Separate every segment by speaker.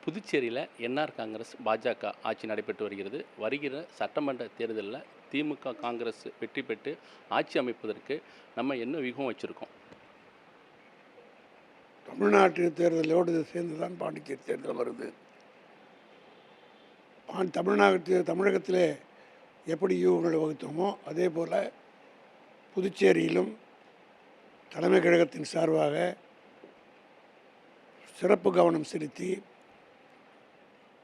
Speaker 1: புதுச்சேரியில் என்ஆர் காங்கிரஸ் பாஜக ஆட்சி நடைபெற்று வருகிறது. வருகிற சட்டமன்ற தேர்தலில் திமுக காங்கிரஸ் வெற்றி பெற்று ஆட்சி அமைப்பதற்கு நம்ம என்ன வியூகம் வச்சுருக்கோம்?
Speaker 2: தமிழ்நாட்டு தேர்தலோடு சேர்ந்து தான் பாண்டிச்சேரி தேர்தல் வருது. தமிழகத்திலே எப்படி யூகங்களை வகுத்தோமோ அதே போல் புதுச்சேரியிலும் தலைமை கழகத்தின் சார்பாக சிறப்பு கவனம் செலுத்தி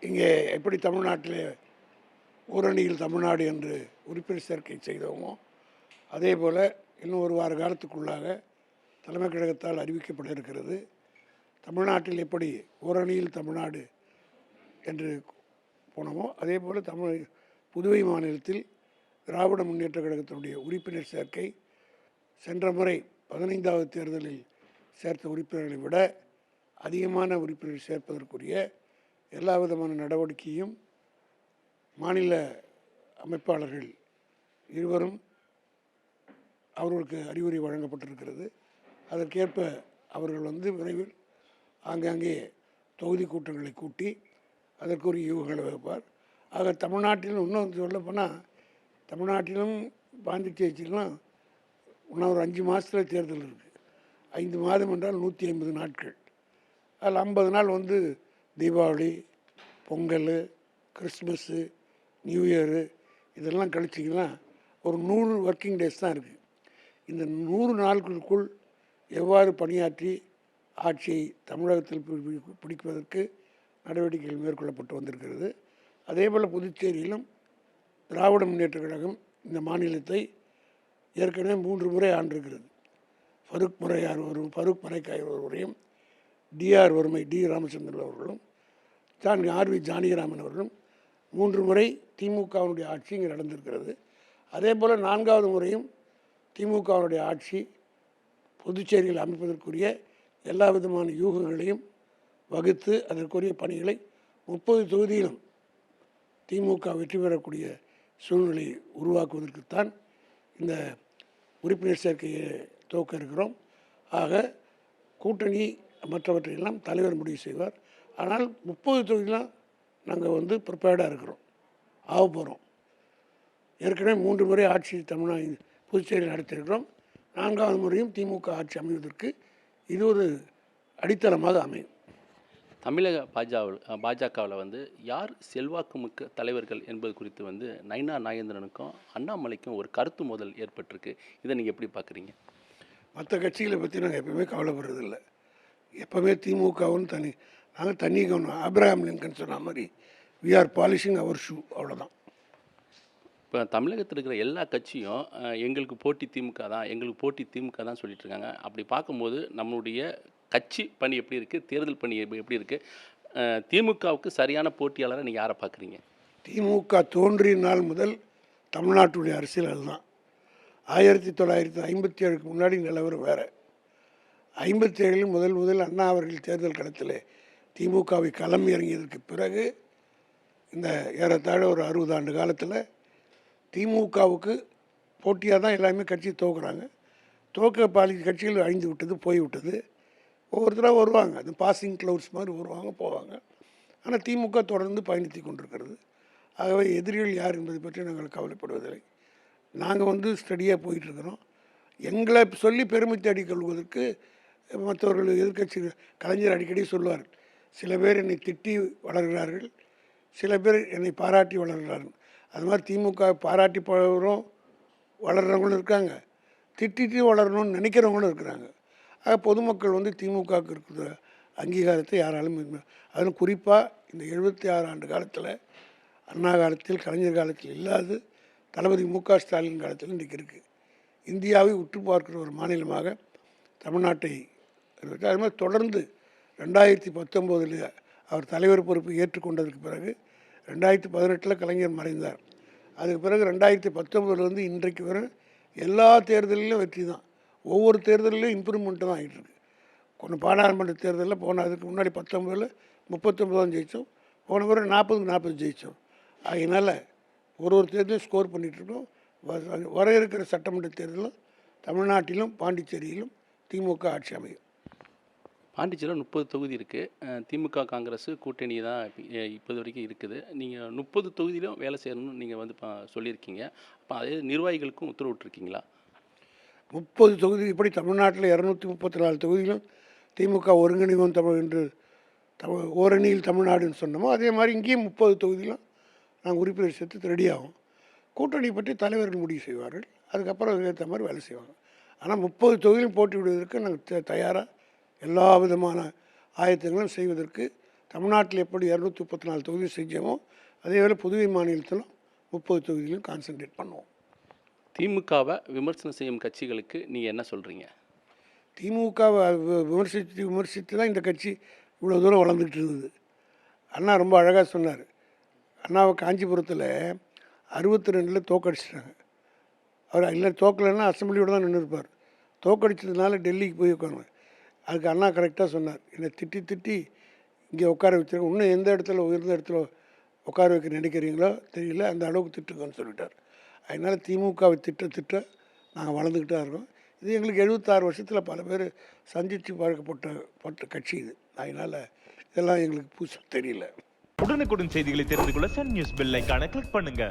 Speaker 2: இங்கே எப்படி தமிழ்நாட்டிலே ஓரணியில் தமிழ்நாடு என்று உறுப்பினர் சேர்க்கை செய்தோமோ அதே போல் இன்னும் ஒரு வார காலத்துக்குள்ளாக தலைமை கழகத்தால் அறிவிக்கப்பட இருக்கிறது. தமிழ்நாட்டில் எப்படி ஓரணியில் தமிழ்நாடு என்று போனோமோ அதே போல் புதுவை மாநிலத்தில் திராவிட முன்னேற்ற கழகத்தினுடைய உறுப்பினர் சேர்க்கை சென்ற முறை 15வது தேர்தலில் சேர்த்த உறுப்பினர்களை விட அதிகமான உறுப்பினர் சேர்ப்பதற்குரிய எல்லா விதமான நடவடிக்கையும் மாநில அமைப்பாளர்கள் இருவரும் அவர்களுக்கு அறிவுரை வழங்கப்பட்டிருக்கிறது. அதற்கேற்ப அவர்கள் விரைவில் ஆங்காங்கே தொகுதி கூட்டங்களை கூட்டி அதற்குரிய யூகங்களை வைப்பார். ஆக தமிழ்நாட்டிலும் இன்னும் சொல்லப்போனால் தமிழ்நாட்டிலும் பாண்டிச்சேரியிலும் இன்னும் ஒரு 5 மாதத்தில் தேர்தல் இருக்குது. 5 மாதம் என்றால் 150 நாட்கள். அதில் 50 நாள் Deepavali, Pongal, Christmas, new year இதெல்லாம் கழிச்சிங்கன்னா ஒரு 100 ஒர்க்கிங் டேஸ் தான் இருக்குது. இந்த 100 நாட்களுக்குள் எவ்வாறு பணியாற்றி ஆட்சியை தமிழகத்தில் பிடிப்பதற்கு நடவடிக்கைகள் மேற்கொள்ளப்பட்டு வந்திருக்கிறது. அதே போல் புதுச்சேரியிலும் திராவிட முன்னேற்ற கழகம் இந்த மாநிலத்தை ஏற்கனவே 3 முறை ஆண்டிருக்கிறது. ஃபருக் மரைக்காய் ஒருவரையும் டிஆர் வறுமை டி ராமச்சந்திரன் அவர்களும் ஆர்வி ஜானகிராமன் அவர்களும் 3 முறை திமுகவினுடைய ஆட்சி இங்கே நடந்திருக்கிறது. அதே போல் 4வது முறையும் திமுகவினுடைய ஆட்சி புதுச்சேரியில் அமைப்பதற்குரிய எல்லா விதமான யூகங்களையும் வகுத்து அதற்குரிய பணிகளை 30 தொகுதியிலும் திமுக வெற்றி பெறக்கூடிய சூழ்நிலையை உருவாக்குவதற்குத்தான் இந்த உறுப்பினர் சேர்க்கையை துவக்க இருக்கிறோம். ஆக கூட்டணி மற்றவற்றையெல்லாம் தலைவர் முடிவு செய்வார். ஆனால் 30 தொகுதியெலாம் நாங்கள் ப்ரிப்பேர்டாக இருக்கிறோம், ஆக போகிறோம். ஏற்கனவே 3 முறை ஆட்சி புதுச்சேரியில் நடத்தியிருக்கிறோம். 4வது முறையும் திமுக ஆட்சி அமைவதற்கு இது ஒரு அடித்தளமாக அமையும்.
Speaker 1: தமிழக பாஜகவில் யார் செல்வாக்கு மிக்க தலைவர்கள் என்பது குறித்து நயினா நாகேந்திரனுக்கும் அண்ணாமலைக்கும் ஒரு கருத்து மோதல் ஏற்பட்டிருக்கு. இதை நீங்கள் எப்படி பார்க்குறீங்க?
Speaker 2: மற்ற கட்சிகளை பற்றி நாங்கள் எப்பவுமே கவலைப்படுறதில்லை. எப்போவுமே திமுகவும் நாங்கள் தண்ணி கவனம் ஆப்ரஹாம் லிங்கன் சொன்ன மாதிரி we are polishing our shoe, அவ்வளோதான்.
Speaker 1: இப்போ தமிழகத்தில் இருக்கிற எல்லா கட்சியும் எங்களுக்கு போட்டி திமுக தான் சொல்லிட்டு இருக்காங்க. அப்படி பார்க்கும்போது நம்மளுடைய கட்சி பணி எப்படி இருக்குது, தேர்தல் பணி எப்படி இருக்குது, திமுகவுக்கு சரியான போட்டியாளரை நீங்கள் யாரை பார்க்குறீங்க?
Speaker 2: திமுக தோன்றிய நாள் முதல் தமிழ்நாட்டுடைய அரசியல் அதுதான். 1957க்கு முன்னாடி நிலவரம் வேறு. 57 முதல் அண்ணா அவர்கள் தேர்தல் களத்தில் திமுகவை களம் இறங்கியதற்கு பிறகு இந்த ஏறத்தாழ ஒரு 60 ஆண்டு காலத்தில் திமுகவுக்கு போட்டியாக தான் எல்லாமே கட்சி துவக்குறாங்க. பாதி கட்சிகள் அழிந்து விட்டது, போய்விட்டது. ஒவ்வொருத்தராக வருவாங்க, அது பாசிங் க்ளவுட்ஸ் மாதிரி வருவாங்க, போவாங்க. ஆனால் திமுக தொடர்ந்து பயணித்து கொண்டிருக்கிறது. ஆகவே எதிரிகள் யார் என்பதை பற்றி நாங்கள் கவலைப்படுவதில்லை. நாங்கள் ஸ்டடியாக போயிட்டுருக்கிறோம். எங்களை சொல்லி பெருமை தேடி கொள்வதற்கு மற்றவர்கள் எதிர்கட்சி கலைஞர் அடிக்கடி சொல்லுவார், சில பேர் என்னை திட்டி வளர்கிறார்கள், சில பேர் என்னை பாராட்டி வளர்கிறார்கள். அது மாதிரி திமுக பாராட்டி வளர்கிறவங்களும் இருக்காங்க, திட்டிட்டு வளரணும்னு நினைக்கிறவங்களும் இருக்கிறாங்க. ஆக பொதுமக்கள் திமுகவுக்கு இருக்கிற அங்கீகாரத்தை யாராலும் அதில் குறிப்பாக இந்த 76 ஆண்டு காலத்தில் அண்ணா காலத்தில் கலைஞர் காலத்தில் இல்லாது தளபதி மு.க. ஸ்டாலின் காலத்தில் இன்றைக்கு இருக்குது. இந்தியாவை உற்று பார்க்கிற ஒரு மாநிலமாக தமிழ்நாட்டை அது மாதிரி தொடர்ந்து 2019 அவர் தலைவர் பொறுப்பு ஏற்றுக்கொண்டதற்கு பிறகு 2018 கலைஞர் மறைந்தார். அதுக்கு பிறகு 2019 இன்றைக்கு வரை எல்லா தேர்தலிலும் வெற்றி தான். ஒவ்வொரு தேர்தலிலும் இம்ப்ரூவ்மெண்ட்டு தான் ஆகிட்டுருக்கு. கொஞ்சம் பாராளுமன்ற தேர்தலில் அதுக்கு முன்னாடி 19 39 தான் ஜெயித்தோம், போன பிறகு 40 ஜெயித்தோம். அதனால் ஒரு தேர்தலும் ஸ்கோர் பண்ணிகிட்ருக்கோம். வர இருக்கிற சட்டமன்ற தேர்தலும் தமிழ்நாட்டிலும் பாண்டிச்சேரியிலும் திமுக ஆட்சி அமையும்.
Speaker 1: பாண்டிச்சேரியில் 30 தொகுதி இருக்குது. திமுக காங்கிரஸ் கூட்டணி தான் இப்போது வரைக்கும் இருக்குது. நீங்கள் 30 தொகுதியிலும் வேலை செய்யணும்னு நீங்கள் வந்து சொல்லியிருக்கீங்க. அப்போ அதே நிர்வாகிகளுக்கும் உத்தரவிட்டிருக்கீங்களா?
Speaker 2: 30 தொகுதி இப்படி தமிழ்நாட்டில் 234 தொகுதியிலும் திமுக ஒருங்கிணைவோம் தமிழ் என்று ஓரணியில் தமிழ்நாடுன்னு சொன்னோமோ அதே மாதிரி இங்கேயும் 30 தொகுதியிலும் நாங்கள் உறுப்பினர் சேர்த்து ரெடியாகும். கூட்டணி பற்றி தலைவர்கள் முடிவு செய்வார்கள். அதுக்கப்புறம் அதுக்கேற்ற மாதிரி வேலை செய்வாங்க. ஆனால் 30 தொகுதியிலும் போட்டியிடுவதற்கு நாங்கள் தயாராக எல்லா விதமான ஆயத்தங்களும் செய்வதற்கு தமிழ்நாட்டில் எப்படி 234 தொகுதி செஞ்சோமோ அதேவேளை புதுவை மாநிலத்திலும் 30 தொகுதியிலும் கான்சன்ட்ரேட் பண்ணுவோம்.
Speaker 1: திமுகவை விமர்சனம் செய்யும் கட்சிகளுக்கு நீங்கள் என்ன சொல்கிறீங்க?
Speaker 2: திமுகவை விமர்சித்து தான் இந்த கட்சி இவ்வளோ தூரம் வளர்ந்துக்கிட்டு இருந்தது. அண்ணா ரொம்ப அழகாக சொன்னார். அண்ணாவை காஞ்சிபுரத்தில் 62 தோக்கடிச்சிட்டாங்க. அவர் இல்லை தோக்கலைன்னா அசம்பிளியோடு தான் நின்று இருப்பார். தோக்கடிச்சதுனால டெல்லிக்கு போய் உட்காருங்க. அதுக்கு அண்ணா கரெக்டாக சொன்னார், என்னை திட்டி இங்கே உட்கார வச்சுருங்க, இன்னும் எந்த இடத்துல உயர்ந்த இடத்துல உட்கார வைக்க நினைக்கிறீங்களோ தெரியல, அந்த அளவுக்கு திட்டுங்கன்னு சொல்லிட்டார். அதனால் திமுகவை திட்ட நாங்கள் வளர்ந்துக்கிட்டு தான் இருக்கோம். இது எங்களுக்கு 76 வருஷத்தில் பல பேர் சந்தித்து பழக்கப்பட்ட கட்சி இது. அதனால் இதெல்லாம் எங்களுக்கு புதுசாக தெரியல.
Speaker 3: உடனுக்குடன் செய்திகளை தெரிந்து கொள்ள சன் நியூஸ் பெல் ஐகானை கிளிக் பண்ணுங்க.